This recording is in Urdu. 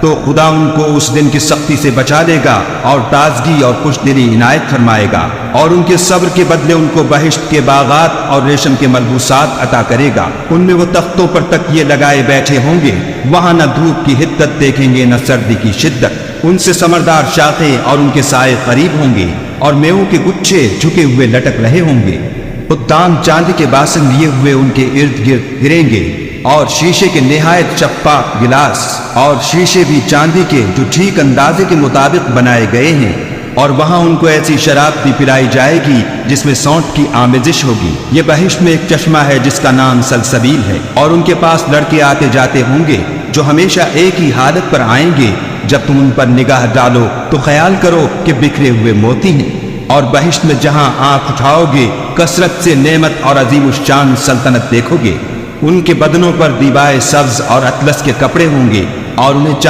تو خدا ان کو اس دن کی سختی سے بچا لے گا اور تازگی اور خوش دلی عنایت فرمائے گا، اور ان کے صبر کے بدلے ان کو بہشت کے باغات اور ریشم کے ملبوسات عطا کرے گا۔ ان میں وہ تختوں پر تکیے لگائے بیٹھے ہوں گے، وہاں نہ دھوپ کی حدت دیکھیں گے نہ سردی کی شدت، ان سے ثمردار شاخیں اور ان کے سائے قریب ہوں گے، اور میووں کے گچھے جھکے ہوئے لٹک رہے ہوں گے۔ خدام چاندی کے باسن لیے ہوئے ان کے ارد گرد پھریں گے، اور شیشے کے نہایت شفاف گلاس اور شیشے بھی چاندی کے جو ٹھیک اندازے کے مطابق بنائے گئے ہیں، اور وہاں ان کو ایسی شراب بھی پلائی جائے گی جس میں سونٹ کی آمیزش ہوگی۔ یہ بہشت میں ایک چشمہ ہے جس کا نام سلسبیل ہے، اور ان کے پاس لڑکے آتے جاتے ہوں گے جو ہمیشہ ایک ہی حالت پر آئیں گے۔ جب تم ان پر نگاہ ڈالو تو خیال کرو کہ بکھرے ہوئے موتی ہیں، اور بہشت میں جہاں آنکھ اٹھاؤ گے کثرت سے نعمت اور عظیم الشان سلطنت دیکھو گے۔ ان کے بدنوں پر دیبائے سبز اور اطلس کے کپڑے ہوں گے، اور انہیں چاندی